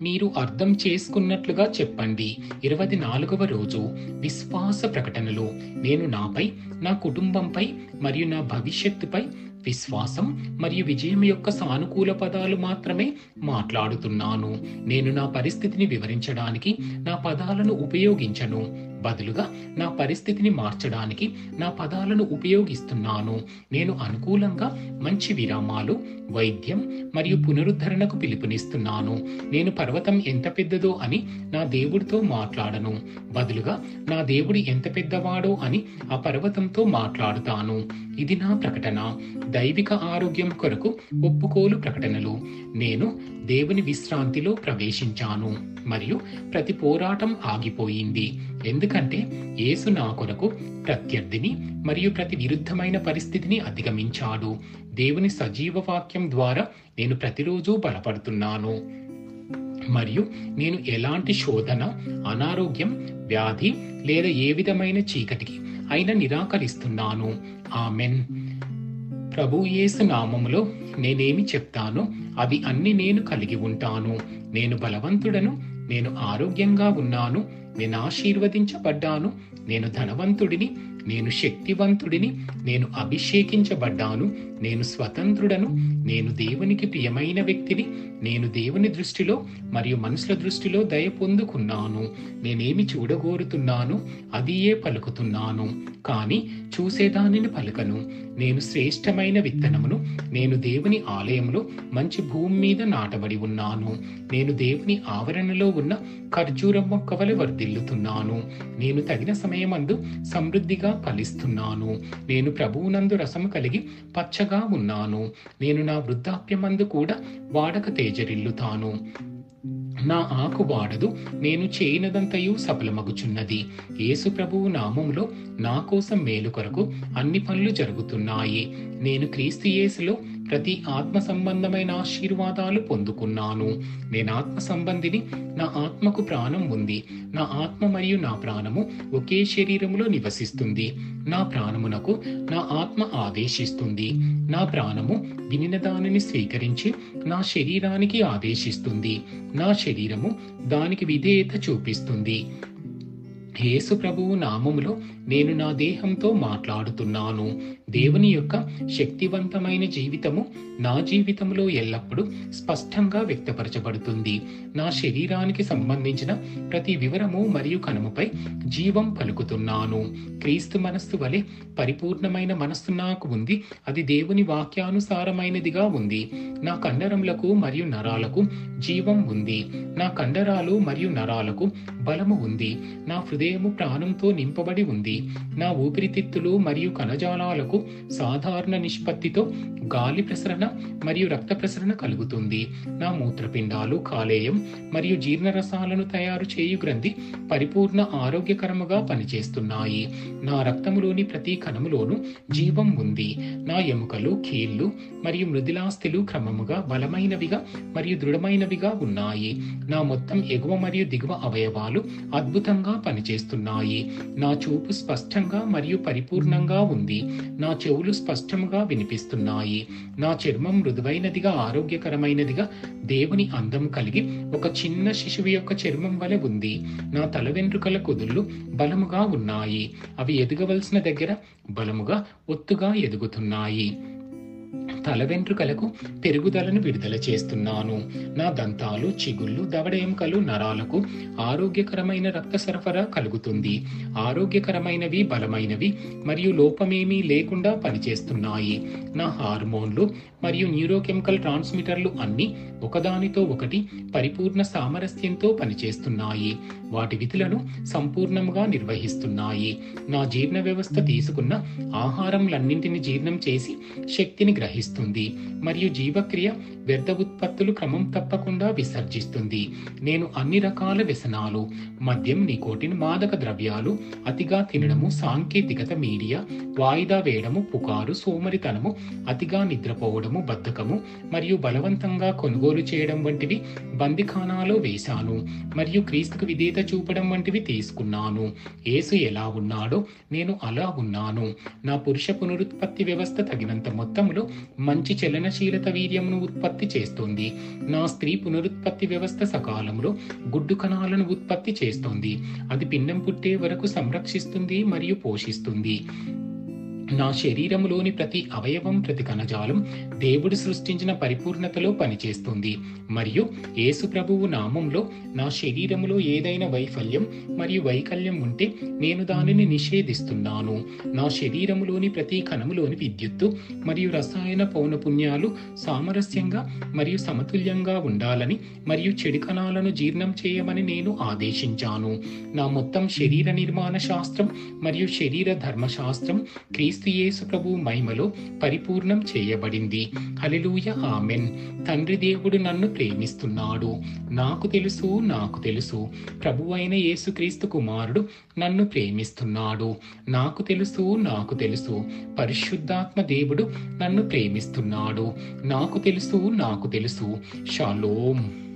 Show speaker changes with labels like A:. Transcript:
A: మీరు అర్థం చేసుకున్నట్లుగా చెప్పండి. 24వ రోజు విశ్వాస ప్రకటనలో నేను నాపై, నా కుటుంబంపై మరియు నా భవిష్యత్తుపై విశ్వాసం మరియు విజయం యొక్క సానుకూల పదాలు మాత్రమే మాట్లాడుతున్నాను. నేను నా పరిస్థితిని వివరించడానికి నా పదాలను ఉపయోగించను. బదులుగా నా పరిస్థితిని మార్చడానికి నా పదాలను ఉపయోగిస్తున్నాను. నేను అనుకూలంగా మంచి విరామాలు, వైద్యం మరియు పునరుద్ధరణకు పిలుపునిస్తున్నాను. నేను పర్వతం ఎంత పెద్దదో అని నా దేవుడితో మాట్లాడను. బదులుగా నా దేవుడు ఎంత పెద్దవాడో అని ఆ పర్వతంతో మాట్లాడుతాను. ఇది నా ప్రకటన. దైవిక ఆరోగ్యం కొరకు ఒప్పుకోలు ప్రకటనలు. నేను దేవుని విశ్రాంతిలో ప్రవేశించాను మరియు ప్రతి పోరాటం ఆగిపోయింది. ఎందుకంటే యేసు నా కొరకు ప్రత్యర్థిని మరియు ప్రతి విరుద్ధమైన పరిస్థితిని అధిగమించాడు. దేవుని సజీవ వాక్యం ద్వారా నేను ప్రతిరోజు బలపడుతున్నాను మరియు నేను ఎలాంటి శోధన, అనారోగ్యం, వ్యాధి లేదా ఏ విధమైన చీకటికి అయినా నిరాకరిస్తున్నాను. ఆమెన్. ప్రభు యేసు నామములో నేనేమి చెప్తానో అవి అన్ని నేను కలిగి ఉంటాను. నేను బలవంతుడను, నేను ఆరోగ్యంగా ఉన్నాను, నేను ఆశీర్వదించబడ్డాను, నేను ధనవంతుడిని, నేను శక్తివంతుడిని, నేను అభిషేకించబడ్డాను, నేను స్వతంత్రుడను, నేను దేవునికి ప్రియమైన వ్యక్తిని, నేను దేవుని దృష్టిలో మరియు మనుషుల దృష్టిలో దయ పొందుకున్నాను. నేనేమి చూడగోరుతున్నాను అదియే పలుకుతున్నాను, కానీ చూసేదానిని పలుకను. నేను శ్రేష్టమైన విత్తనమును, నేను దేవుని ఆలయంలో మంచి భూమి మీద నాటబడి ఉన్నాను. నేను దేవుని ఆవరణలో ఉన్న ఖర్జూరం మొక్క వలె వర్ధిల్లుతున్నాను. నేను తగిన సమయమందు సమృద్ధిగా ఫలిస్తున్నాను. నేను ప్రభువునందు రసము కలిగి పచ్చగా ఉన్నాను. నేను నా వృద్ధాప్యమందు కూడా వాడక తేజరిల్లుతాను. నా ఆకు వాడదు, నేను చేయనదంతయు సఫలమగుచున్నది. యేసు ప్రభువు నామములో నా కోసం మేలు కొరకు అన్ని పనులు జరుగుతున్నాయి. నేను క్రీస్తు యేసులో ప్రతి ఆత్మ సంబంధమైన ఆశీర్వాదాలు పొందుకున్నాను. నేను ఆత్మ సంబంధిని, నా ఆత్మకు ప్రాణం ఉంది. నా ఆత్మ మరియు నా ప్రాణము ఒకే శరీరములో నివసిస్తుంది. నా ప్రాణమునకు నా ఆత్మ ఆదేశిస్తుంది. నా ప్రాణము వినిన దానిని స్వీకరించి నా శరీరానికి ఆదేశిస్తుంది. నా శరీరము దానికి విధేయత చూపిస్తుంది. యేసు ప్రభువు నామములో నేను నా దేహంతో మాట్లాడుతున్నాను. దేవుని యొక్క శక్తివంతమైన జీవితము నా జీవితంలో ఎల్లప్పుడూ స్పష్టంగా వ్యక్తపరచబడుతుంది. నా శరీరానికి సంబంధించిన ప్రతి వివరము మరియు కణముపై జీవం పలుకుతున్నాను. క్రీస్తు మనస్సు వలె పరిపూర్ణమైన మనస్సు నాకు ఉంది. అది దేవుని వాక్యానుసారమైనదిగా ఉంది. నా కండరములకు మరియు నరాలకు జీవం ఉంది. నా కండరాలు మరియు నరాలకు బలము ఉంది. నా హృదయము ప్రాణంతో నింపబడి ఉంది. నా ఊపిరితిత్తులు మరియు కణజాలాలకు సాధారణ నిష్పత్తితో గాలి ప్రసరణ మరియు రక్త ప్రసరణ కలుగుతుంది. నా మూత్రపిండాలు, కాలేయం మరియు జీర్ణరసాలను తయారు చేయు గ్రంథి పరిపూర్ణ ఆరోగ్యకరముగా పనిచేస్తున్నాయి. నా రక్తములోని ప్రతి కణములోనూ జీవం ఉంది. నా ఎముకలు, కీళ్లు మరియు మృదులాస్థులు క్రమముగా బలమైనవిగా మరియు దృఢమైనవిగా ఉన్నాయి. నా మొత్తం ఎగువ మరియు దిగువ అవయవాలు అద్భుతంగా పనిచేస్తున్నాయి. నా చూపు స్పష్టంగా మరియు పరిపూర్ణంగా ఉంది. నా చెవులు స్పష్టంగా వినిపిస్తున్నాయి. నా చర్మం మృదువైనదిగా, ఆరోగ్యకరమైనదిగా, దేవుని అందం కలిగి ఒక చిన్న శిశువు యొక్క చర్మం వలె ఉంది. నా తల వెంట్రుకల కుదుళ్ళు బలముగా ఉన్నాయి. అవి ఎదగవలసిన దగ్గర బలముగా, ఒత్తుగా ఎదుగుతున్నాయి. తల వెంట్రుకలకు పెరుగుదలను విడుదల చేస్తున్నాను. నా దంతాలు, చిగుళ్ళు, దవడ ఎముకలు, నరాలకు ఆరోగ్యకరమైన రక్త సరఫరా కలుగుతుంది. ఆరోగ్యకరమైనవి, బలమైనవి మరియు లోపమేమీ లేకుండా పనిచేస్తున్నాయి. నా హార్మోన్లు మరియు న్యూరోకెమికల్ ట్రాన్స్మిటర్లు అన్నీ ఒకదానితో ఒకటి పరిపూర్ణ సామరస్యంతో పనిచేస్తున్నాయి. వాటి విధులను సంపూర్ణంగా నిర్వహిస్తున్నాయి. నా జీర్ణ వ్యవస్థ తీసుకున్న ఆహారంలన్నింటిని జీర్ణం చేసి శక్తిని గ్రహిస్తుంది మరియు జీవక్రియ వ్యర్థ ఉత్పత్తులు క్రమం తప్పకుండా విసర్జిస్తుంది. నేను అన్ని రకాల వ్యసనాలు, మద్యం, నికోటిన్, మాదక ద్రవ్యాలు, అతిగా తినడము, సాంకేతికత, మీడియా, వాయిదా వేయడము, పుకారు, సోమరితనము, అతిగా నిద్రపోవడము, బద్ధకము మరియు బలవంతంగా కొనుగోలు చేయడం వంటివి బందిఖానాలో వేశాను మరియు క్రీస్తుకు విధేయత చూపడం వంటివి తీసుకున్నాను. యేసు ఎలా ఉన్నాడో నేను అలా ఉన్నాను. నా పురుష పునరుత్పత్తి వ్యవస్థ తగినంత మొత్తములో మంచి చలనశీలత వీర్యమును ఉత్పత్తి చేస్తుంది. నా స్త్రీ పునరుత్పత్తి వ్యవస్థ సకాలంలో గుడ్డు కణాలను ఉత్పత్తి చేస్తుంది. అది పిండం పుట్టే వరకు సంరక్షిస్తుంది మరియు పోషిస్తుంది. నా శరీరములోని ప్రతి అవయవం, ప్రతి కణజాలం దేవుడు సృష్టించిన పరిపూర్ణతలో పనిచేస్తుంది. మరియు యేసు ప్రభువు నామంలో నా శరీరములో ఏదైనా వైఫల్యం మరియు వైకల్యం ఉంటే నేను దానిని నిషేధిస్తున్నాను. నా శరీరములోని ప్రతి కణములోని విద్యుత్తు మరియు రసాయన పౌనపుణ్యాలు సామరస్యంగా మరియు సమతుల్యంగా ఉండాలని మరియు చెడు కణాలను జీర్ణం చేయమని నేను ఆదేశించాను. నా మొత్తం శరీర నిర్మాణ శాస్త్రం మరియు శరీర ధర్మశాస్త్రం క్రీస్తు యేసు ప్రభువు మహిమలో పరిపూర్ణం చేయబడింది. హల్లెలూయా, ఆమెన్. తండ్రి దేవుడు నన్ను ప్రేమిస్తున్నాడు. నాకు తెలుసు ప్రభువు అయిన యేసుక్రీస్తు కుమారుడు నన్ను ప్రేమిస్తున్నాడు. నాకు తెలుసు పరిశుద్ధాత్మ దేవుడు నన్ను ప్రేమిస్తున్నాడు. నాకు తెలుసు. షాలోమ్.